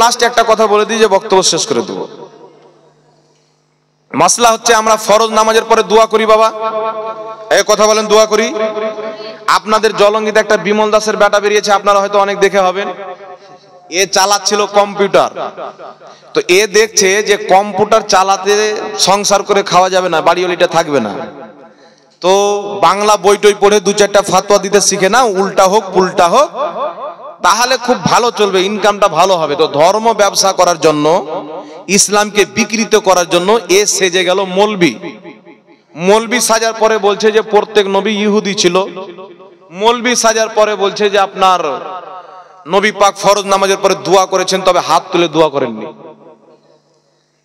লাস্টে একটা কথা বলে দিই যে বক্তব্য শেষ করে দেবো। মাসলা হচ্ছে আমরা ফরজ নামাজের পরে দোয়া করি বাবা, এই কথা বলেন দোয়া করি। আপনাদের জলঙ্গিতে একটা বিমল দাসের বেটা বেরিয়েছে, আপনারা হয়তো অনেক দেখে হবেন। এ চালাচ্ছিল কম্পিউটার, তো এ দেখছে যে কম্পিউটার চালাতে সংসার করে খাওয়া যাবে না, বাড়িওয়ালিটা থাকবে না, তো বাংলা বই টই পড়ে দু চারটা ফাতোয়া দিতে শিখে না, উল্টা হোক পুল্টা হোক, তাহলে খুব ভালো চলবে, ইনকামটা ভালো হবে। তো ধর্ম ব্যবসা করার জন্য, ইসলামকে বিকৃত করার জন্য এ সেজে গেল মৌলবি। মৌলবি সাজার পরে বলছে যে প্রত্যেক নবী ইহুদি ছিল। মৌলবি সাজার পরে বলছে যে আপনার নবী পাক ফরজ নামাজের পরে দোয়া করেছেন, তবে হাত তুলে দোয়া করেননি।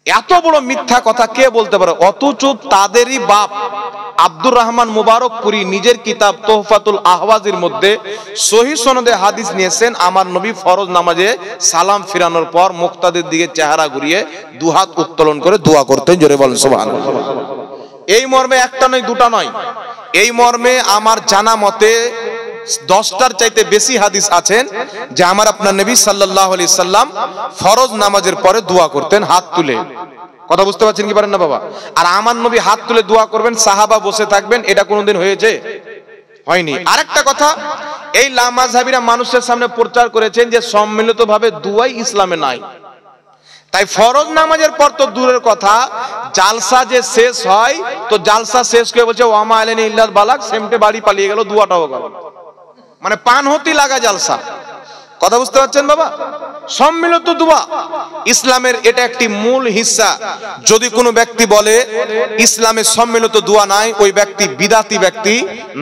এত বড় মিথ্যা কথা কে বলতে পারে? অথচ তাদেরই বাপ আব্দুর রহমান মুবারকপুরী নিজের কিতাব তোহফাতুল আহওয়াজের মধ্যে সহিহ সনদে হাদিস নিয়েছেন, আমার নবী ফরজ নামাজে সালাম ফিরানোর পর মুক্তাদের দিকে চেহারা ঘুরিয়ে দুহাত উত্তোলন করে দোয়া করতেন। জোরে বলেন সুবহানাল্লাহ। এই মর্মে একটা নয় দুটা নয়, এই মর্মে আমার জানা মতে 10টার চাইতে বেশি হাদিস আছেন যে আমার আপনার নবী সাল্লাল্লাহু আলাইহি সাল্লাম ফরজ নামাজের পরে দোয়া করতেন হাত তুলে। কথা বুঝতে পারছেন কি পারেন না বাবা? আর আমার নবী হাত তুলে দোয়া করবেন, সাহাবা বসে থাকবেন, এটা কোনোদিন হয়েছে? হয়নি। আরেকটা কথা, এই লামাযহাবীরা মানুষের সামনে প্রচার করেছেন যে সম্মিলিতভাবে দুয়াই ইসলামে নাই। তাই ফরজ নামাজের পর তো দূরের কথা, জালসা যে শেষ হয়, তো জালসা শেষ করে বলছে ওয়ামা আলাইনা ইল্লাল বালাগ, সেমটে বাড়ি পালিয়ে গেল, দুয়াটাও গেল, মানে পান হতি লাগা জালসা। কথা বুঝতে পারছেন বাবা? সম্মিলিত দোয়া ইসলামের এটা একটি মূল হিস্সা। যদি কোনো ব্যক্তি বলে ইসলামে সম্মিলিত দোয়া নাই, ওই ব্যক্তি বিদাতি ব্যক্তি।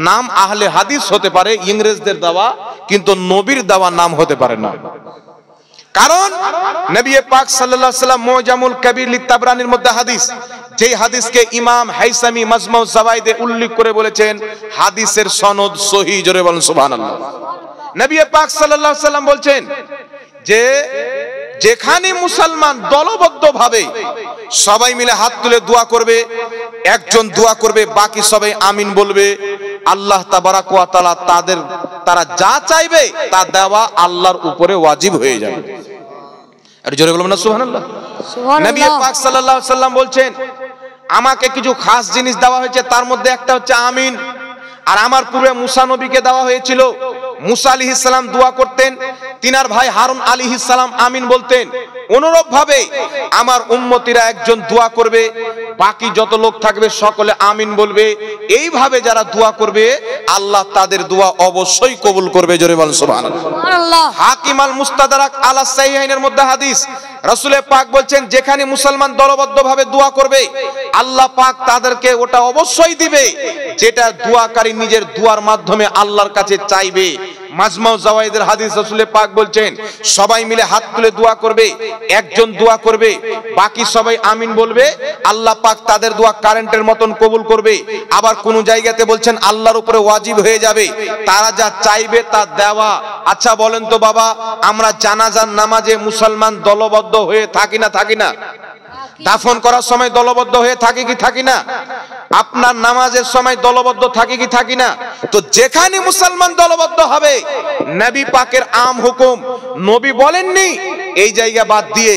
নাম আহলে হাদিস হতে পারে, ইংরেজদের দেওয়া, কিন্তু নবীর দেওয়া নাম হতে পারে না। কারণ নবী পাক সাল্লাল্লাহু আলাইহি ওয়াসাল্লাম মুজামুল কবির লিতাবরানির মধ্যে হাদিস, যেই হাদিসকে ইমাম হাইসামি মাজমাউ জাওয়াইদে উল্লেখ করে বলেছেন হাদিসের সনদ সহিহ। জোরে বলেন সুবহানাল্লাহ। নবী পাক সাল্লাল্লাহু আলাইহি ওয়াসাল্লাম বলছেন যে যেখানে মুসলমান দলবদ্ধভাবে সবাই মিলে হাত তুলে দোয়া করবে, একজন দোয়া করবে, বাকি সবাই আমিন বলবে, আল্লাহ তাবারাক ওয়া তাআলা তারা যা চাইবে তা দেওয়া আল্লাহর উপরে ওয়াজিব হয়ে যাবে। আর জোরে বলবেন না সুবহানাল্লাহ। নবী পাক সাল্লাল্লাহু আলাইহি ওয়াসাল্লাম বলছেন আমাকে কিছু খাস জিনিস দেওয়া হয়েছে, তার মধ্যে একটা হচ্ছে আমিন। আর আমার পূর্বে মুসা নবীকে দেওয়া হয়েছিল, মুসা আলাইহিস সালাম দোয়া করতেন, তিনার ভাই হারুন আলাইহিস সালাম আমিন বলতেন। অনুরূপ ভাবে আমার উম্মতিরা একজন দোয়া করবে, বাকি যত লোক থাকবে সকলে আমিন বলবে। এইভাবে যারা দোয়া করবে আল্লাহ তাদের দোয়া অবশ্যই কবুল করবে। জোরে বলেন সুবহানাল্লাহ। হাকিম আল মুস্তাদরাক আলা সাহিহাইনের মধ্যে হাদিস, রাসূল পাক বলছেন যেখানে মুসলমান দলবদ্ধভাবে দোয়া করবে আল্লাহ পাক তাদেরকে ওটা অবশ্যই দিবে যেটা দোয়াকারী নিজের দোয়ার মাধ্যমে আল্লাহর কাছে চাইবে। মাজমাউ জাওয়াইদের হাদিস, রাসূল পাক বলছেন সবাই মিলে হাত তুলে দোয়া করবে, একজন দোয়া করবে, বাকি সবাই আমিন বলবে, আল্লাহ পাক তাদের দোয়া কারেন্টের মতন কবুল করবে। আবার কোন জায়গাতে বলছেন আল্লাহর উপরে ওয়াজিব হয়ে যাবে, তারা যা চাইবে তা দেওয়া। আচ্ছা বলেন তো বাবা, আমরা জানাজার নামাজে মুসলমান দলবদ্ধ হয়ে থাকি না থাকি না? দাফন করার সময় দলবদ্ধ হয়ে থাকি কি থাকি না? আপনার নামাজের সময় দলবদ্ধ থাকি কি থাকি না? তো যেখানে মুসলমান দলবদ্ধ হবে, নবী পাকের আম হুকুম, নবী বলেননি এই জায়গা বাদ দিয়ে,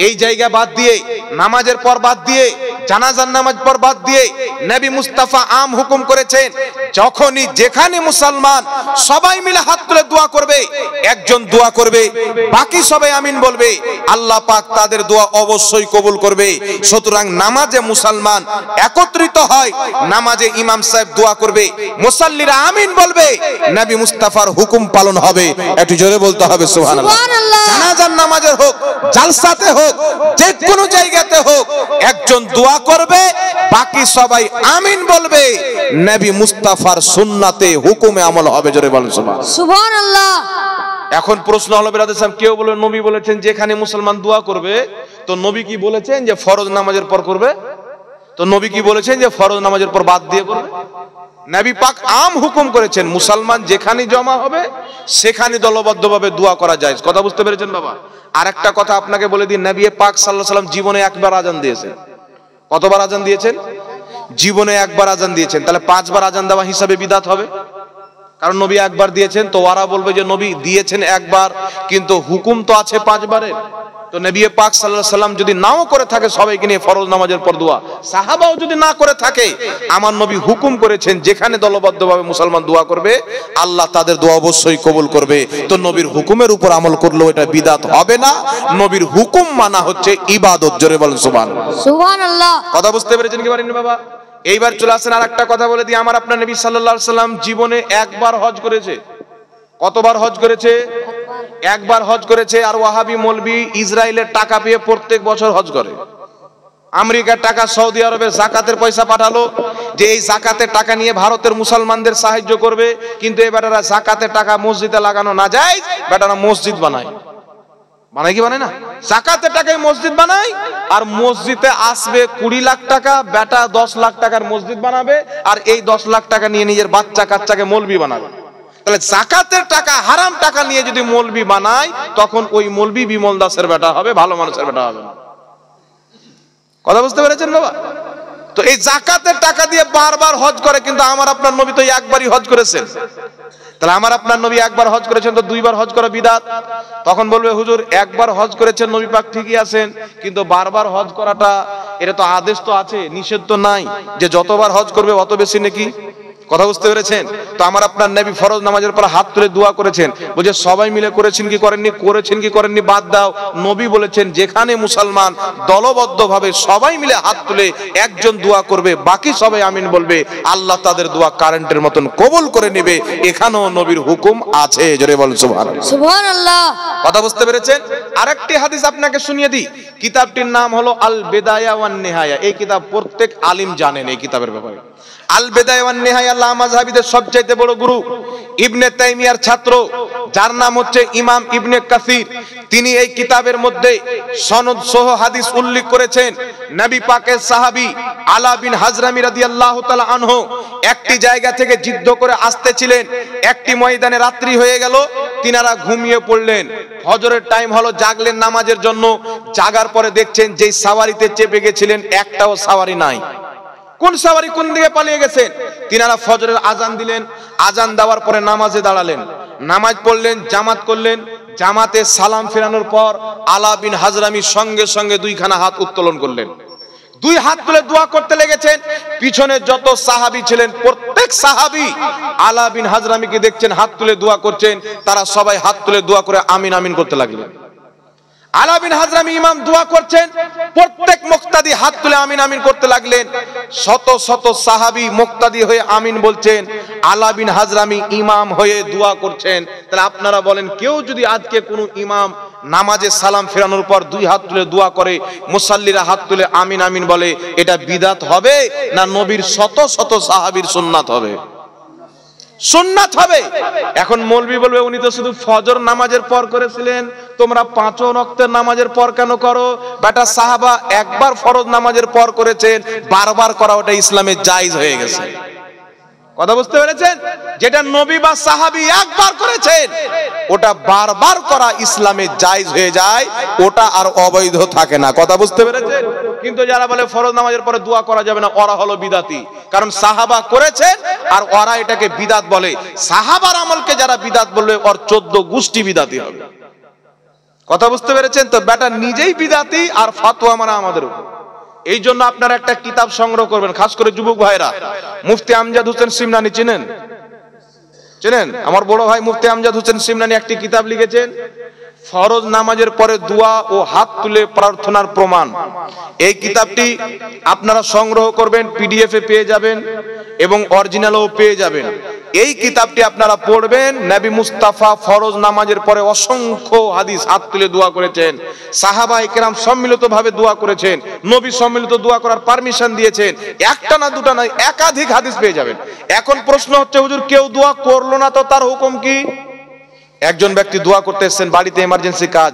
এই জায়গা বাদ দিয়ে, নামাজের পর বাদ দিয়ে, জানাজার নামাজ পর বাদ দিয়ে, নবী মুস্তাফা আম হুকুম করেছেন যখনই যেখানে মুসলমান সবাই মিলে হাত তুলে দোয়া করবে, একজন দোয়া করবে, বাকি সবাই আমিন বলবে, আল্লাহ পাক তাদের দোয়া অবশ্যই কবুল করবে। সুতরাং নামাজে মুসলমান একত্রিত হয়, নামাজে ইমাম সাহেব দোয়া করবে, মুসাল্লিরা আমিন বলবে, নবী মুস্তাফার হুকুম পালন হবে। একটু জোরে বলতে হবে সুবহানাল্লাহ। জানাজার নামাজের হোক, জালসাতে হোক, যে কোনো জায়গাতে হোক, একজন দোয়া করবে, বাকি সবাই আমিন বলবে, নবী মুস্তাফার সুন্নাতে হুকুমে আমল হবে। জোরে বলেন সুবহানাল্লাহ। এখন প্রশ্ন হলো বিরাদর সাহেব, কেউ বলে নবী বলেছেন যেখানে মুসলমান দোয়া করবে, তো নবী কি বলেছেন যে ফরজ নামাজের পর করবে? তো নবী কি বলেছেন যে ফরজ নামাজের পর বাদ দিয়ে করবে? নবী পাক আম হুকুম করেছেন মুসলমান যেখানে জমা হবে সেখানে দলবদ্ধভাবে দোয়া করা যায়। কথা বুঝতে পেরেছেন বাবা? আরেকটা কথা আপনাকে বলে দিই, নবী পাক সাল্লাল্লাহু আলাইহি ওয়াসাল্লাম জীবনে একবার আজান দিয়েছেন। কতবার আজান দিয়েছেন? জীবনে একবার আজান দিয়েছেন। তাহলে 5 বার আজান দেওয়া হিসাবে বিদআত হবে? কারণ নবী একবার দিয়েছেন, তো ওরা বলবে যে নবী দিয়েছেন একবার, কিন্তু হুকুম তো আছে 5 বারের। তো নবী পাক সাল্লাল্লাহু আলাইহি সাল্লাম যদি নাও করে থাকে সবাইকে নিয়ে ফরজ নামাজের পর দোয়া, সাহাবাও যদি না করে থাকে, আমার নবী হুকুম করেছেন যেখানে দলবদ্ধভাবে মুসলমান দোয়া করবে আল্লাহ তাদের দোয়া অবশ্যই কবুল করবে। তো নবীর হুকুমের উপর আমল করলেও এটা বিদআত হবে না। নবীর হুকুম মানা হচ্ছে ইবাদত। জোরে বলেন সুবহানাল্লাহ। সুবহানাল্লাহ। কথা বুঝতে পেরেছেন কি পারেননি বাবা? এইবার চলে আসেন আর একটা কথা বলে দিই, আমার আপনার নবী সাল্লাল্লাহু আলাইহি সাল্লাম জীবনে একবার হজ করেছে। কতবার হজ করেছে? একবার হজ করেছে। আর ওয়াহাবি মৌলবি ইসরায়েলের টাকা পেয়ে প্রত্যেক বছর হজ করে। আমেরিকার টাকা সৌদি আরবে যাকাতের পয়সা পাঠালো যে এই যাকাতের টাকা নিয়ে ভারতের মুসলমানদের সাহায্য করবে, কিন্তু এবার এরা যাকাতের টাকা মসজিদে লাগানো না যায়, বেটারা মসজিদ বানায়। বানায় কি বানায় না? যাকাতের টাকায় মসজিদ বানায়, আর মসজিদে আসবে 20 লাখ টাকা, বেটা 10 লাখ টাকার মসজিদ বানাবে, আর এই 10 লাখ টাকা নিয়ে নিজের বাচ্চা কাচ্চাকে মৌলবি বানাবে। তাহলে যাকাতের টাকা, হারাম টাকা নিয়ে যদি মৌলবি বানায়, তখন ওই মৌলবি বিমল দাসের বেটা হবে, ভালো মানুষের বেটা হবে না। কথা বুঝতে পেরেছেন বাবা? তো এই যাকাতের টাকা দিয়ে বারবার হজ করে, কিন্তু আমার আপনার নবী তো একবারই হজ করেছেন। তাহলে আমার আপনার নবী একবার হজ করেছেন, তো 2 বার হজ করা বিদআত। তখন বলবে হুজুর একবার হজ করেছেন নবী পাক ঠিকই আছেন, কিন্তু বারবার হজ করাটা এটা তো আদেশ তো আছে, নিষেধ তো নাই যে যতবার হজ করবে অত বেশি নাকি। কথা বুঝতে পেরেছেন? তো আমার আপনার নবী ফরজ নামাজের পর হাত তুলে দোয়া করেছেন। বলছে সবাই মিলে করেছেন কি করেননি, করেছেন কি করেননি বাদ দাও। নবী বলেছেন যেখানে মুসলমান দলবদ্ধভাবে সবাই মিলে হাত তুলে একজন দোয়া করবে, বাকি সবাই আমিন বলবে, আল্লাহ তাদের দোয়া কারেন্টের মতন কবুল করে নেবে। এখানেও নবীর হুকুম আছে। জোরে বলেন সুবহানাল্লাহ। সুবহানাল্লাহ। কথা বুঝতে পেরেছেন? আরেকটি হাদিস আপনাকে শুনিয়ে দিই। কিতাবটির নাম হলো আল বিদায়া ওয়ান নিহায়া। এই কিতাব প্রত্যেক আলিম জানেন এই কিতাবের ব্যাপারে। আল বিদায়া ওয়ান নিহায়া আল্লাহ মাযহাবিদের সবচেয়ে বড় গুরু ইবনে তাইমিয়ার ছাত্র, যার নাম হচ্ছে ইমাম ইবনে কাসির, তিনি এই কিতাবের মধ্যে সনদ সহ হাদিস উল্লেখ করেছেন। নবী পাকের সাহাবী আলা বিন হাজরামি রাদিয়াল্লাহু তাআলা আনহু একটি জায়গা থেকে যুদ্ধ করে আসতেছিলেন। একটি ময়দানে রাত্রি হয়ে গেল, তিনারা ঘুমিয়ে পড়লেন। ফজরের টাইম হলো, জাগলেন নামাজের জন্য। জাগার পরে দেখছেন যেই সাওয়ারিতে চেপে গেছিলেন একটাও সাওয়ারি নাই। কোন সাওয়ারি কোন দিকে পালিয়ে গেছেন? তিনারা ফজরের আজান দিলেন। আজান দেওয়ার পরে নামাজে দাঁড়ালেন, নামাজ পড়লেন, জামাত করলেন। জামাতে সালাম ফেরানোর পর আলা বিন হাজরামি সঙ্গে সঙ্গে 2খানা হাত উত্তোলন করলেন। 2 হাত তুলে দোয়া করতে লেগেছেন। পিছনে যত সাহাবী ছিলেন প্রত্যেক সাহাবী আলা বিন হাজরামিকে দেখছেন হাত তুলে দোয়া করছেন, তারা সবাই হাত তুলে দোয়া করে আমিন আমিন করতে লাগলেন। আলা বিন হাজরামি ইমাম দোয়া করছেন, প্রত্যেক মুক্তাদি হাত তুলে আমিন আমিন করতে লাগলেন। শত শত সাহাবী মুক্তাদি হয়ে আমিন বলছেন, আলা বিন হাজরামি ইমাম হয়ে দোয়া করছেন। তাহলে আপনারা বলেন, কেউ যদি আজকে কোনো ইমাম নামাজে সালাম ফেরানোর পর 2 হাত তুলে দোয়া করে, মুসাল্লিরা হাত তুলে আমিন আমিন বলে, এটা বিদআত হবে না নবীর শত শত সাহাবীর সুন্নাত হবে? সুন্নাত হবে। এখন মৌলবি বলবে উনি তো শুধু ফজর নামাজের পর করেছিলেন, তোমরা 5 ওয়াক্তের নামাজের পর কেন করো? বেটা সাহাবা একবার ফরজ নামাজের পর করেছেন, বারবার করা ওটা ইসলামে জায়েজ হয়ে গেছে। কথা বুঝতে পেরেছেন? যেটা নবী বা সাহাবী একবার করেছেন ওটা বারবার করা ইসলামে জায়েজ হয়ে যায়, ওটা আর অবৈধ থাকে না। কথা বুঝতে পেরেছেন? কিন্তু যারা বলে ফরজ নামাজের পরে দোয়া করা যাবে না, ওরা হলো বিদাতি। কারণ সাহাবা করেছেন আর ওরা এটাকে বিদাত বলে। সাহাবার আমলকে যারা বিদাত বলবে ওর 14 গোষ্ঠী বিদাতি হবে। কথা বুঝতে পেরেছেন? তো বেটা নিজেই বিদাতি আর ফতোয়া মানে আমাদের উপর। এই জন্য আপনারা একটা কিতাব সংগ্রহ করবেন, খাস করে যুবক ভাইরা। মুফতি আমজাদ হোসেন সিমনানি চিনেন? চিনেন? আমার বড় ভাই মুফতি আমজাদ হোসেন সিমনানি একটি কিতাব লিখেছেন, ফরজ নামাজের পরে দোয়া ও হাত তুলে প্রার্থনার প্রমাণ। এই কিতাবটি আপনারা সংগ্রহ করবেন, পিডিএফ এ পেয়ে যাবেন এবং অরিজিনালও পেয়ে যাবেন। এই কিতাবটি আপনারা পড়বেন। নবী মুস্তাফা ফরজ নামাজের পরে অসংখ্য হাদিস হাত তুলে দোয়া করেছেন, সাহাবায়ে কেরাম সম্মিলিতভাবে দোয়া করেছেন, নবী সম্মিলিত দোয়া করার পারমিশন দিয়েছেন। একটা না দুটা নয়, একাধিক হাদিস পেয়ে যাবেন। এখন প্রশ্ন হচ্ছে, হুজুর কেউ দোয়া করলো না তো তার হুকুম কি? একজন ব্যক্তি দোয়া করতে এসেছেন, বাড়িতে এমার্জেন্সি কাজ,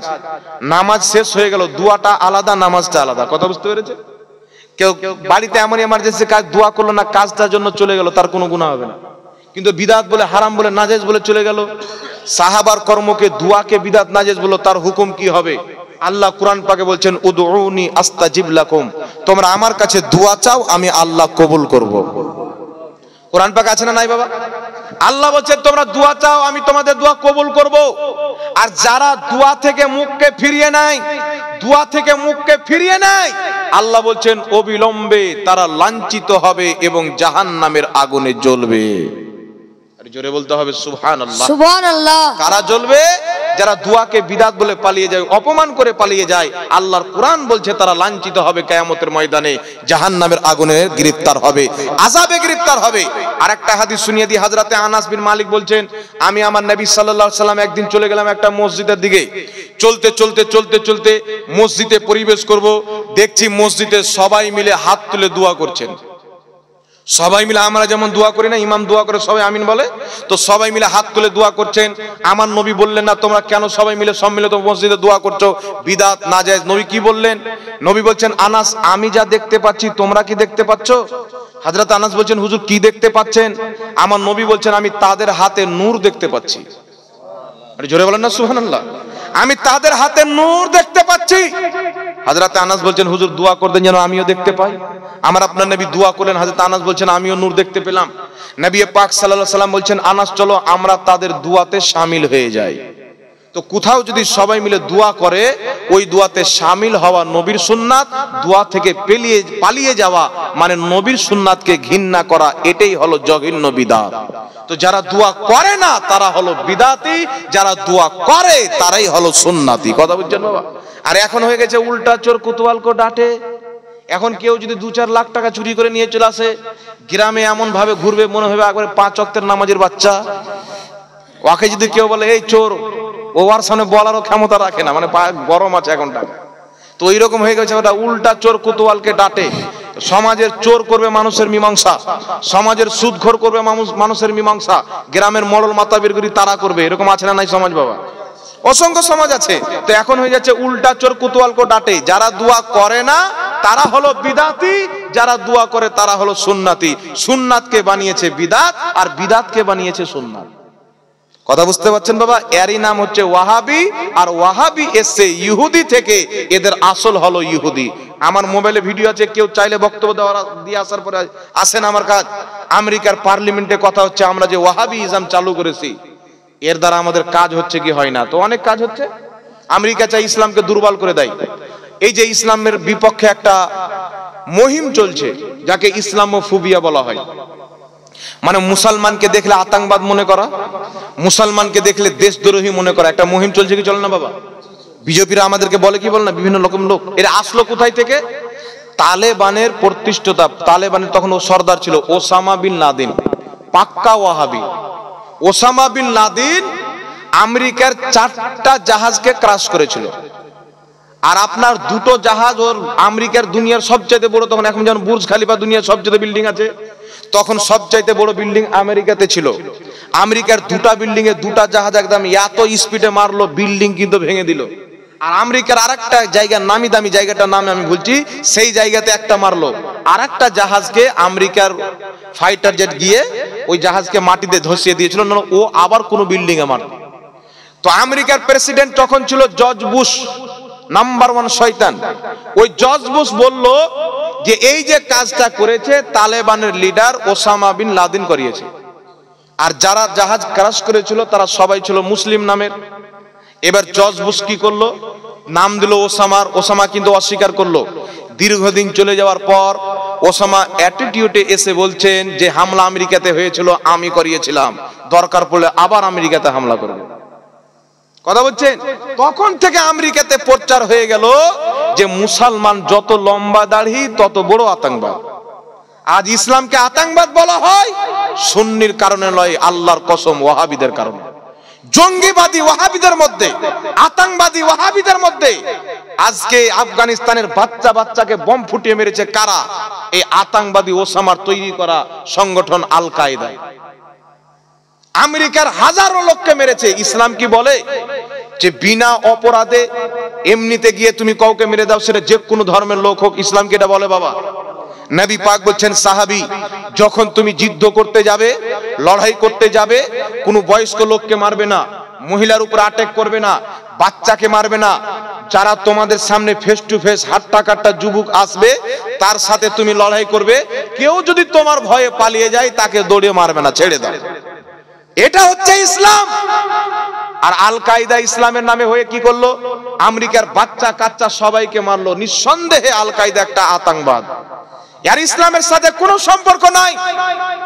নামাজ শেষ হয়ে গেল, দোয়াটা আলাদা নামাজটা আলাদা। কথা বুঝতে পেরেছে? কেউ বাড়িতে এমন এমার্জেন্সি কাজ দোয়া করলো না, কাজটার জন্য চলে গেল, তার কোনো গুনাহ হবে না। কিন্তু বিদআত বলে, হারাম বলে, নাজেজ বলে চলে গেল। সাহাবার কর্মকে, দোয়াকে বিদআত নাজেজ বলো, তার হুকুম কি হবে? আল্লাহ কুরআন পাকে বলছেন, উদউনি আস্তাজিব লাকুম, তোমরা আমার কাছে দোয়া চাও, আমি আল্লাহ কবুল করব। কোরআন পাকে আছে না নাই বাবা? আল্লাহ বলছেন তোমরা দোয়া চাও, আমি তোমাদের দোয়া কবুল করব। আর যারা দোয়া থেকে মুখকে ফিরিয়ে নেয়, দোয়া থেকে মুখকে ফিরিয়ে নেয়, আল্লাহ বলছেন অবিলম্বে তারা লাঞ্ছিত হবে এবং জাহান্নামের আগুনে জ্বলবে। জোরে বলতে হবে সুবহানাল্লাহ, সুবহানাল্লাহ। কারা জ্বলবে? যারা দোয়াকে বিদআত বলে পালিয়ে যায়, অপমান করে পালিয়ে যায়। আল্লাহর কোরআন বলছে তারা লাঞ্ছিত হবে, কিয়ামতের ময়দানে জাহান্নামের আগুনে গ্রেফতার হবে, আযাবে গ্রেফতার হবে। আরেকটা হাদিস শুনিয়ে দিই। হযরতে আনাস বিন মালিক বলছেন, আমি আমার নবী সাল্লাল্লাহু আলাইহি সাল্লাম একদিন চলে গেলাম একটা মসজিদের দিকে। চলতে চলতে চলতে চলতে মসজিদে প্রবেশ করব, দেখছি মসজিদে সবাই মিলে হাত তুলে দোয়া করছেন। সবাই মিলে আমরা যেমন দোয়া করি না, ইমাম দোয়া করে সবাই আমিন বলে, তো সবাই মিলে হাত তুলে দোয়া করছেন। আমার নবী বললেন না তোমরা কেন সবাই মিলে সম্মিলিত মসজিদে দোয়া করছো, বিদআত নাজায়েজ। নবী কি বললেন? নবী বলছেন, আনাস আমি যা দেখতে পাচ্ছি তোমরা কি দেখতে পাচ্ছ? হযরত আনাস বলছেন, হুজুর কি দেখতে পাচ্ছেন? আমার নবী বলছেন, আমি তাদের হাতে নূর দেখতে পাচ্ছি। আরে জোরে বলেন না সুবহানাল্লাহ। আমি তাদের হাতে নূর দেখতে পাচ্ছি। হযরত আনাস বলছেন, হুজুর দোয়া করতেন যেন আমিও দেখতে পাই। আমার আপনার নবী দোয়া করলেন, হযরত আনাস বলছেন আমিও নূর দেখতে পেলাম। নবী পাক সাল্লাল্লাহু আলাইহি সাল্লাম বলছেন, আনাস চলো আমরা তাদের দোয়াতে শামিল হয়ে যাই। তো কোথাও যদি সবাই মিলে দোয়া করে, ওই দোয়াতে শামিল হওয়া নবীর সুন্নাত, দোয়া থেকে পালিয়ে যাওয়া মানে নবীর সুন্নাতকে ঘৃণা করা, এটাই হলো জঘন্য বিদআত। তো যারা দোয়া করে না তারা হলো বিদআতি, যারা দোয়া করে তারাই হলো সুন্নাতি। কথা বুঝছেন বাবা? আর এখন হয়ে গেছে উল্টা চোর কোতোয়াল কো ডাঁটে। এখন কেউ যদি 2-4 লাখ টাকা চুরি করে নিয়ে চলে আসে, গ্রামে এমন ভাবে ঘুরবে মনে হবে একবারে 5 ওয়াক্তের নামাজের বাচ্চা। ওকে যদি কেউ বলে এই চোর, ও আর সামনে বলারও ক্ষমতা রাখে না, মানে গরম আছে এখন টাকা। তো ওইরকম হয়ে গেছে, ওটা উল্টা চোর কোতোয়ালকে ডাঁটে। সমাজের চোর করবে মানুষের মীমাংসা, সমাজের সুদখোর করবে মানুষের মীমাংসা, গ্রামের মডল মাতাবীরগুলি তারা করবে। এরকম আছে না নাই সমাজ বাবা? অসংখ্য সমাজ আছে। তো এখন হয়ে যাচ্ছে উল্টা চোর কোতোয়ালকে ডাঁটে। যারা দোয়া করে না তারা হলো বিদআতি, যারা দোয়া করে তারা হলো সুন্নাতি। সুন্নাতকে বানিয়েছে বিদআত আর বিদআতকে বানিয়েছে সুন্নাত। কথা বুঝতে পারছেন বাবা? এরই নাম হচ্ছে ওয়াহাবি। আর ওয়াহাবি এসে ইহুদি থেকে, এদের আসল হলো ইহুদি। আমার মোবাইলে ভিডিও আছে, কেউ চাইলে বক্তব্য দিয়ে আসার পরে আসেন আমার কাজ। আমেরিকার পার্লামেন্টে কথা হচ্ছে আমরা যে ওয়াহাবি ইসলাম চালু করেছি, এর দ্বারা আমাদের কাজ হচ্ছে কি হয় না? তো অনেক কাজ হচ্ছে। আমেরিকা চাই ইসলামকে দুর্বল করে দেয়। এই যে ইসলামের বিপক্ষে একটা মুহিম চলছে, যাকে ইসলামোফোবিয়া বলা হয়, মানে মুসলমানকে দেখলে আতঙ্কবাদ মনে করা, মুসলমানকে দেখলে দেশদ্রোহী মনে করা, একটা মুহিম চলছে কি চলে না বাবা? বিজেপিরা আমাদেরকে বলে কি বলে না, বিভিন্ন রকম লোক। এর আসলো কোথায় থেকে? তালেবানের প্রতিষ্ঠাতা, তালেবানের তখন ও সর্দার ছিল ওসামা বিন লাদেন, পাক্কা ওয়াহাবি। ওসামা বিন লাদেন আমেরিকার 4টা জাহাজকে ক্রাশ করেছিল। আর আপনার 2টো জাহাজ ওর আমেরিকার দুনিয়ার সবচাইতে বড়, তখন এখন যেমন বুর্জ খলিফা দুনিয়ার সবচাইতে বিল্ডিং আছে, তখন সবচাইতে বড় বিল্ডিং আমেরিকাতে ছিল। আমেরিকার 2টা বিল্ডিং এ 2টা জাহাজ একদম এত স্পিডে মারলো, বিল্ডিং কিন্তু ভেঙে দিল। আর আমেরিকার আরেকটা জায়গা, নামি দামি জায়গাটার নাম আমি বলছি, সেই জায়গাতে একটা মারলো। আরেকটা জাহাজকে আমেরিকার ফাইটার জেট গিয়ে ওই জাহাজকে মাটিতে ধসিয়ে দিয়েছিল, ও আবার কোনো বিল্ডিং এ মারল। তো আমেরিকার প্রেসিডেন্ট তখন ছিল জর্জ বুশ, নাম্বার 1 শয়তান। ওই জর্জ বুশ বলল যে এই যে কাজটা করেছে তালেবানের লিডার ওসামা বিন লাদেন করিয়েছে। আর যারা জাহাজ ক্রাশ করেছিল তারা সবাই ছিল মুসলিম নামের। এবার জর্জ বুশ কি করলো, নাম দিল ওসামার। ওসামা কিন্তু অস্বীকার করলো। দীর্ঘদিন চলে যাওয়ার পর ওসামা অ্যাটিটিউডে এসে বলছেন যে হামলা আমেরিকাতে হয়েছিল, আমি করিয়েছিলাম, দরকার পড়লে আবার আমেরিকাতে হামলা করবে। কথা বলছেন? তখন থেকে আমেরিকাতে প্রচার হয়ে গেল যে মুসলমান যত লম্বা দাড়ি তত বড় আতঙ্কবাদ। আজ ইসলামকে আতঙ্কবাদ বলা হয় সুন্নির কারণে নয়, আল্লাহর কসম ওয়াহাবিদের কারণে। জঙ্গিবাদী ওয়াহাবিদের মধ্যে, আতঙ্কবাদী ওয়াহাবিদের মধ্যে আজকে আফগানিস্তানের বাচ্চাকে বম ফুটিয়ে মেরেছে কারা? এই আতঙ্কবাদী ওসামার তৈরি করা সংগঠন আল কায়দা। আমেরিকার হাজারো লোককে মেরেছে। ইসলাম কি বলে যে বিনা অপরাধে এমনিতে গিয়ে তুমি কাউকে মেরে দাও, সেটা যে কোনো ধর্মের লোক হোক? ইসলাম কি এটা বলে বাবা? নবী পাক বলছেন, সাহাবী যখন তুমি যুদ্ধ করতে যাবে, লড়াই করতে যাবে, কোনো বয়স্ক লোককে মারবে না, মহিলার উপর অ্যাটাক করবে না, বাচ্চাকে মারবে না। যারা তোমাদের সামনে ফেস টু ফেস হাট্টা কাট্টা যুবক আসবে তার সাথে তুমি লড়াই করবে। কেউ যদি তোমার ভয়ে পালিয়ে যায় তাকে দৌড়ে মারবে না, ছেড়ে দাও। এটা হচ্ছে ইসলাম। আর আল কায়দা ইসলামের নামে হয়ে কি করলো? আমেরিকার বাচ্চা কাচ্চা সবাইকে মারলো। নিঃসন্দেহে আল কায়দা একটা আতঙ্কবাদ, আর ইসলামের সাথে কোনো সম্পর্ক নাই।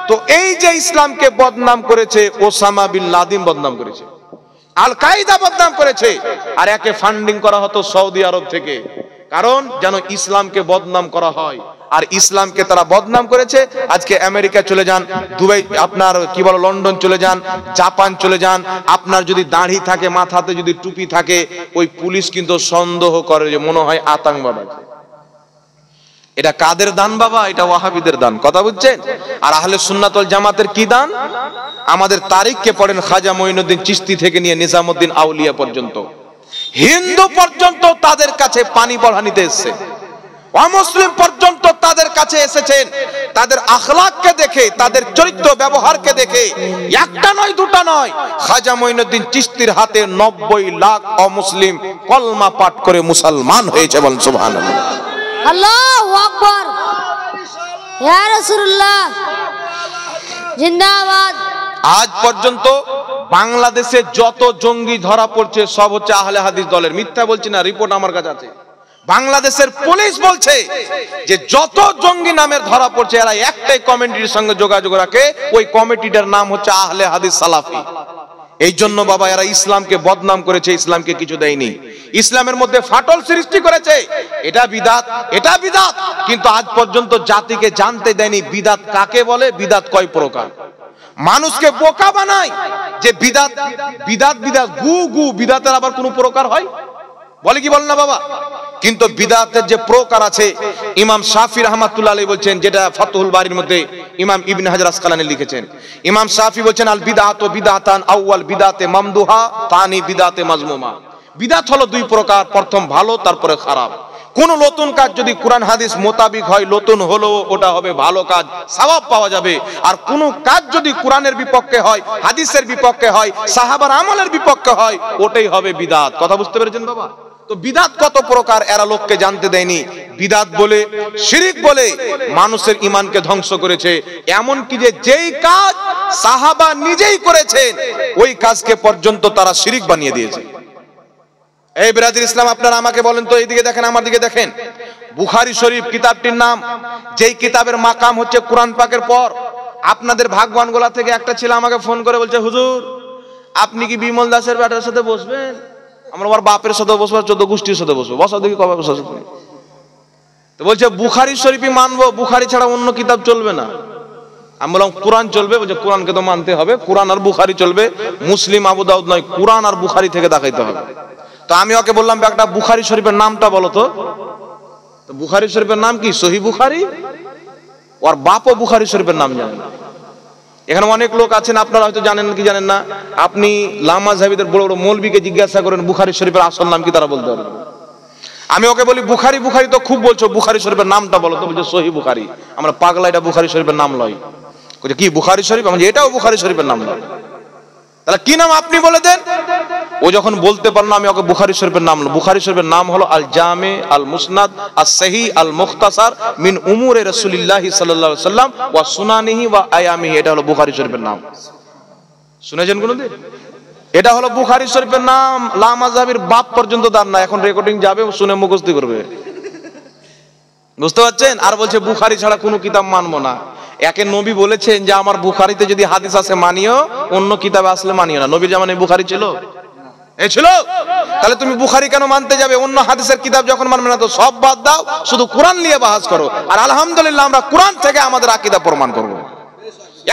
তো এই যে ইসলামকে বদনাম করেছে, ওসামা বিন লাদেন বদনাম করেছে, আল কায়দা বদনাম করেছে, আর একে ফান্ডিং করা হতো সৌদি আরব থেকে, কারণ যেন ইসলামকে বদনাম করা হয়। আর ইসলামকে তারা বদনাম করেছে। আজকে আমেরিকা চলে যান, দুবাই, আপনার কি বলো, লন্ডন চলে যান, জাপান চলে যান, আপনার যদি দাড়ি থাকে, মাথাতে যদি টুপি থাকে, ওই পুলিশ কিন্তু সন্দেহ করে যে মনে হয় আতঙ্কবাদ আছে। এটা কাদের দান বাবা? এটা ওয়াহাবিদের দান, কথা বুঝছেন? আর আহলে সুন্নাত ওয়াল জামাতের কি দান? আমাদের তারিখকে পড়েন, খাজা মঈনুদ্দিন চিশতি থেকে নিয়ে নিজামুদ্দিন আউলিয়া পর্যন্ত, হিন্দু পর্যন্ত তাদের কাছে পানি পড়া নিতে এসেছে, অমুসলিম পর্যন্ত তাদের কাছে এসেছেন। তাদের আখলাককে দেখে, তাদের চরিত্র ব্যবহারকে দেখে, একটা নয় দুটা নয়, খাজা মঈনুদ্দিন চিশতির হাতে 90 লাখ অমুসলিম কলমা পাঠ করে মুসলমান হয়েছে। বলেন সুবহানাল্লাহ, আল্লাহু আকবার, ইয়া রাসূলুল্লাহ জিন্দাবাদ। আজ পর্যন্ত বাংলাদেশে যত জঙ্গি ধরা পড়ছে সব হচ্ছে আহলে হাদিস দলের। মিথ্যা বলছি না, রিপোর্ট আমার কাছে আছে। বাংলাদেশের পুলিশ বলছে যে যত জঙ্গি নামের ধরা পড়ছে এরা একটাই কমিটির সঙ্গে যোগাযোগ রাখে, ওই কমিটিটার নাম হচ্ছে আহলে হাদিস সালাফি। এই জন্য বাবা এরা ইসলামকে বদনাম করেছে, ইসলামকে কিছু দেয়নি, ইসলামের মধ্যে ফাটল সৃষ্টি করেছে। এটা বিদাত, এটা বিদাত, কিন্তু আজ পর্যন্ত জাতিকে জানতে দেয়নি বিদাত কাকে বলে, বিদাত কয় প্রকার। মানুষকে বোকা বানায় যে বিদাত বিদাত বিদাত গু গু, বিদাতের আবার কোন প্রকার হয়? বলে কি বল না বাবা? কিন্তু বিদাতের যে প্রকার আছে, ইমাম শাফি রাহমাতুল্লাহ আলাইহি বলছেন, যেটা ফাতহুল বারির মধ্যে ইমাম ইবনে হাজার আসকালানি লিখেছেন। ইমাম শাফি বলছেন, আল বিদআতু বিদআতান, আউয়াল বিদআতে মামদুহা, তানি বিদআতে মাজমুমা। বিদআত হলো দুই প্রকার, প্রথম ভালো, তারপরে খারাপ। কোন নতুন কাজ যদি কোরআন হাদিস মোতাবিক হয়, নতুন হলো ওটা হবে ভালো কাজ, সওয়াব পাওয়া যাবে। আর কোন কাজ যদি কোরআনের বিপক্ষে হয়, হাদিসের বিপক্ষে হয়, সাহাবার আমলের বিপক্ষে হয়, ওটাই হবে বিদআত। কথা বুঝতে পেরেছেন বাবা? তো বিদাত কত প্রকার এরা লোককে জানতে দেয়নি। বিদাত বলে, শিরিক বলে মানুষের ঈমানকে ধ্বংস করেছে। এমন কি যে যেই কাজ সাহাবা নিজেই করেছেন, ওই কাজকে পর্যন্ত তারা শিরিক বানিয়ে দিয়েছে। এই বিরাদির ইসলাম, আপনারা আমাকে বলেন তো, এইদিকে দেখেন, আমার দিকে দেখেন, বুখারী শরীফ কিতাবটির নাম, যেই কিতাবের মাকাম হচ্ছে কোরআন পাকের পর। আপনাদের ভাগবান গোলা থেকে একটা ছেলে আমাকে ফোন করে বলছে, হুজুর আপনি কি বিমল দাসের ব্যাটার সাথে বসবেন? আমরা আমার বাপের সাথে বসবো, 14 গোষ্ঠীর সাথে বসবো। বসা দেখি কবে বসা। তো বলছে বুখারী শরীফই মানবো, বুখারী ছাড়া অন্য কিতাব চলবে না। আমি বললাম কোরআন চলবে? বলছে কোরআনকে তো মানতে হবে, কোরআন আর বুখারী চলবে, মুসলিম আবু দাউদ নয়, কোরআন আর বুখারী থেকে দেখাইতে হবে। তো আমি ওকে বললাম, একটা বুখারী শরীফের নামটা বলো তো। বুখারী শরীফের নাম কি? সহিহ বুখারী। ওর বাপও বুখারী শরীফের নাম জানে না। এখানে অনেক লোক আছেন, আপনারা হয়তো জানেন কি জানেন না, আপনি লামাযহাবীদের বড় বড় মৌলবীকে জিজ্ঞাসা করেন বুখারী শরীফের আসল নাম কি, তারা বলতে পারবে। আমি ওকে বলি বুখারী বুখারী তো খুব বলছো, বুখারী শরীফের নামটা বলো তো। বলছে সহিহ বুখারী। আমরা পাগলা, এটা বুখারী শরীফের নাম লয়। বলছে কি বুখারী শরীফ? আমি এটাও বুখারী শরীফের নাম লয়। তাহলে কি নাম আপনি বলে দেন। ও যখন বলতে পারলো, আমি ওকে বুখারী শরীফের নাম, বুখারী শরীফের নাম হলো আল জামে আল মুসনাদ আস সহিহ আল মুখতাসার মিন উমুরে রাসূলিল্লাহ সাল্লাল্লাহু আলাইহি ওয়াসাল্লাম ওয়া সুনানিহি ওয়া আয়ামিহি। এটা হলো বুখারী শরীফের নাম। শুনেছেন কোনদিন? এটা হলো বুখারী শরীফের নাম। লামাযহাবীর বাপ পর্যন্ত তার না। এখন রেকর্ডিং যাবে, শুনে মুখস্থ করবে। বুঝতে পারছেন? আর বলছে বুখারী ছাড়া কোনো কিতাব মানবো না। একে নবী বলেছেন যে আমার বুখারীতে যদি হাদিস আছে মানিও, অন্য কিতাবে আসলে মানিও না। নবীর জামানায় বুখারী ছিল? এই ছিল? তাহলে তুমি বুখারী কেন মানতে যাবে? অন্য হাদিসের কিতাব যখন মানবে না, তো সব বাদ দাও, শুধু কোরআন নিয়ে বাহাস করো। আর আলহামদুলিল্লাহ আমরা কোরআন থেকে আমাদের আকীদা প্রমাণ করব।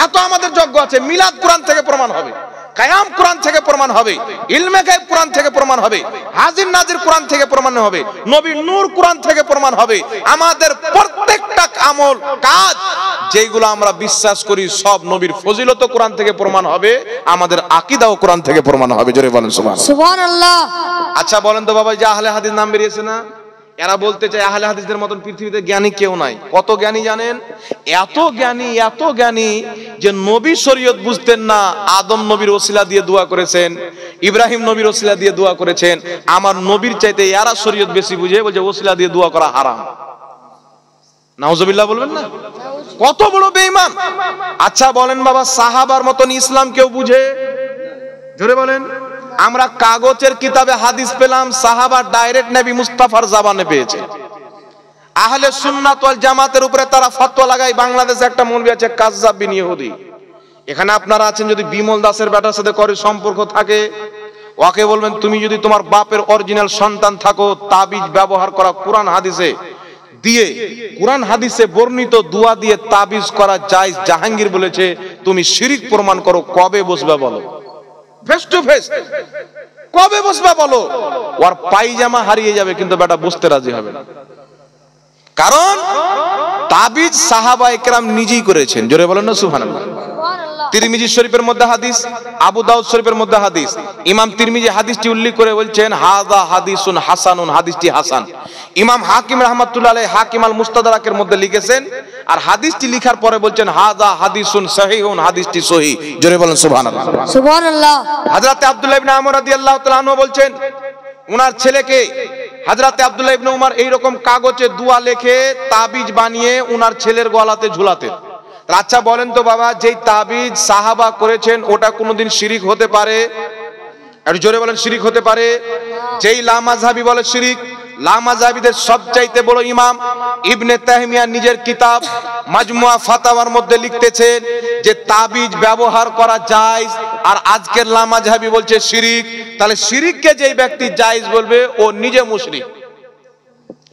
এত আমাদের যোগ্য আছে। মিলাদ কোরআন থেকে প্রমাণ হবে, কায়াম কোরআন থেকে প্রমাণ হবে, ইলমে গায়ব কোরআন থেকে প্রমাণ হবে, হাজির নাজির কোরআন থেকে প্রমাণ হবে, নবীর নূর কোরআন থেকে প্রমাণ হবে। আমাদের প্রত্যেকটা আমল কাজ যেগুলো আমরা বিশ্বাস করি সব নবীর ফজিলত কোরআন থেকে প্রমাণ হবে, আমাদের আকীদাও কোরআন থেকে প্রমাণ হবে। জোরে বলেন সুবহানাল্লাহ। সুবহানাল্লাহ। আচ্ছা বলেন তো বাবা, যে আহলে হাদিস নাম বেরিয়েছে না, এরা বলতে চায় আহলে হাদিসদের মতন পৃথিবীতে জ্ঞানী কেউ নাই। কত জ্ঞানী জানেন? এত জ্ঞানী, এত জ্ঞানী যে নবী শরীয়ত বুঝতেন না, আদম নবীর ওসিলা দিয়ে দোয়া করেছেন, ইব্রাহিম নবীর ওসিলা দিয়ে দোয়া করেছেন। আমার নবীর চাইতে এরা শরীয়ত বেশি বুঝে, বলছে ওসিলা দিয়ে দোয়া করা হারাম। নাউজুবিল্লাহ বলবেন না? কত বড় বেঈমান। আচ্ছা বলেন বাবা, সাহাবার মতন ইসলাম কেউ বুঝে? জোরে বলেন। আমরা কাগজের কিতাবে হাদিস পেলাম, সাহাবা ডাইরেক্ট নবী মুস্তাফার জবানে পেয়েছে। আহলে সুন্নাত ওয়াল জামাতের উপরে তারা ফতোয়া লাগায়। বাংলাদেশে একটা মৌলবি আছে কাজ্জাব বিন ইহুদি, এখানে আপনারা আছেন, যদি বিমল দাসের বেটার সাথে করে সম্পর্ক থাকে, ওকে বলবেন তুমি যদি তোমার বাপের অরিজিনাল সন্তান থাকো, তাবিজ ব্যবহার করা কোরআন হাদিসে দিয়ে, কোরআন হাদিসে বর্ণিত দোয়া দিয়ে তাবিজ করা জায়েজ, জাহাঙ্গীর বলেছে, তুমি শিরিক প্রমাণ করো। কবে বসবে বলো? ফেস টু ফেস কবে বসবে বলো? ওর পায়জামা হারিয়ে যাবে কিন্তু বেটা বসতে রাজি হবে না। কারণ তাবিজ সাহাবায়ে কেরাম নিজেই করেছেন। জোরে বলেন না সুবহানাল্লাহ। তিরমিজি শরীফের মধ্যে হাদিস, আবু দাউদ শরীফের মধ্যে হাদিস, ইমাম তিরমিজি হাদিসটি উল্লেখ করে বলছেন হাযা হাদিসুন হাসানুন, হাদিসটি হাসান। ইমাম হাকিম রাহমাতুল্লাহ আলাইহি হাকিম আল মুস্তাদরাকের মধ্যে লিখেছেন, আর হাদিসটি লিখার পরে বলছেন হাযা হাদিসুন সহিহুন, হাদিসটি সহিহ। জোরে বলেন সুবহানাল্লাহ। সুবহানাল্লাহ। হযরত আব্দুল্লাহ ইবনে আমর রাদিয়াল্লাহু তাআলা আনহু বলছেন, উনার ছেলেকে হযরত আব্দুল্লাহ ইবনে উমর এইরকম কাগজে দোয়া লিখে তাবিজ বানিয়ে উনার ছেলের গলাতে ঝুলাতেন। আচ্ছা বলেন তো বাবা, যেই তাবিজ সাহাবা করেছেন ওটা কোনোদিন শিরিক হতে পারে? একটু জোরে বলেন, শিরিক হতে পারে? যেই লামাযহাবী বলে শিরিক, লামাযহাবীদের সবচাইতে বড় ইমাম ইবনে তাহমিয়া নিজের কিতাব মাজমুয়া ফাতাওয়ার মধ্যে লিখতেছেন যে তাবিজ ব্যবহার করা জায়েজ, আর আজকের লামাযহাবী বলছে শিরিক। তাহলে শিরিককে যেই ব্যক্তি জায়েজ বলবে ও নিজে মুশরিক।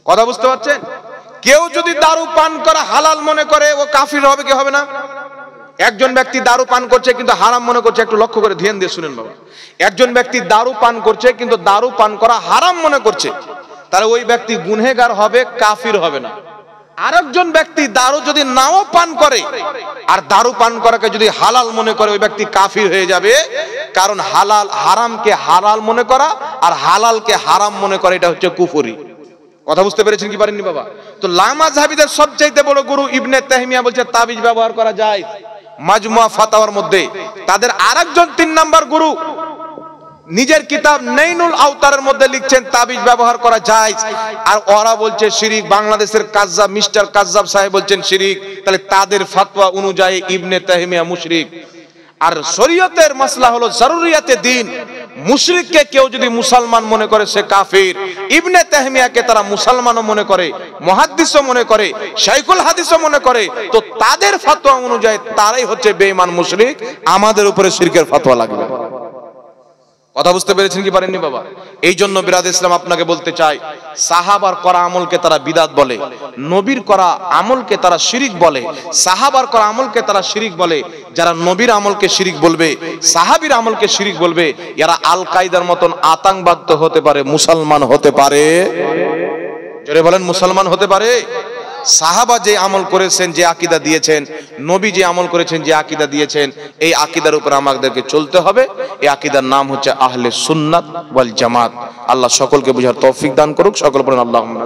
কথা বুঝতে পারছেন? কেউ যদি দারু পান করা হালাল মনে করে ও কাফির হবে কি হবে না? একজন ব্যক্তি দারু পান করছে কিন্তু হারাম মনে করছে, একটু লক্ষ্য করে ধ্যান দিয়ে শুনেন বাবা। একজন ব্যক্তি দারু পান করছে কিন্তু দারু পান করা হারাম মনে করছে, তাহলে ওই ব্যক্তি গুনহেগার হবে, কাফির হবে না। আরেকজন ব্যক্তি দারু যদি নাও পান করে আর দারু পান করাকে যদি হালাল মনে করে, ওই ব্যক্তি কাফির হয়ে যাবে। কারণ হালাল হারামকে হালাল মনে করা আর হালালকে হারাম মনে করা এটা হচ্ছে কুফরি। কথা বুঝতে পেরেছেন কি পারেননি বাবা? তো লামাযহাবীদের সবচাইতে বড় গুরু ইবনে তাহমিয়া বলছে তাবিজ ব্যবহার করা যায় মাজমুয়া ফাতাওয়ার মধ্যে। তাদের আরেকজন 3 নাম্বার গুরু নিজের কিতাব নাইনুল আওতারের মধ্যে লিখছেন তাবিজ ব্যবহার করা যায়, আর ওরা বলছে শিরিক। বাংলাদেশের কাজ্জাব মিস্টার কাজ্জাব সাহেব বলছেন শিরিক। তাহলে তাদের ফতোয়া অনুযায়ী ইবনে তাহমিয়া মুশরিক। আর শরীয়তের মাসলা হলো জরুরিয়াতে দ্বীন। মুশরিককে কেউ যদি মুসলমান মনে করে সে কাফির। ইবনে তাহমিয়াকে তারা মুসলমানও মনে করে, মুহাদ্দিসও মনে করে, শাইখুল হাদিসও মনে করে। তো তাদের ফতোয়া অনুযায়ী তারাই হচ্ছে বেঈমান মুশরিক। আমাদের উপরে শিরকের ফতোয়া লাগবে। কথা বুঝতে পেরেছেন কি পারেননি বাবা? এই জন্য বিরাদ ইসলাম আপনাকে বলতে চাই, সাহাবার করা আমলকে তারা বিদাত বলে, নবীর করা আমলকে তারা শিরিক বলে। সাহাবার করা আমলকে তারা শিরিক বলে। যারা নবীর আমলকে শিরিক বলবে, সাহাবীর আমলকে শিরিক বলবে, এরা আল কায়দার মতন আতঙ্কবাদ হতে পারে, মুসলমান হতে পারে। জোরে বলেন, মুসলমান হতে পারে। সাহাবা যে আমল করেছেন, যে আকীদা দিয়েছেন, নবী যে আমল করেছেন, যে আকীদা দিয়েছেন, এই আকীদার উপর আমাদেরকে চলতে হবে। এই আকীদার নাম হচ্ছে আহলে সুন্নাত ওয়াল জামাত। আল্লাহ সকলকে বুঝার তৌফিক দান করুক। সকল বলেন আল্লাহুম্মা।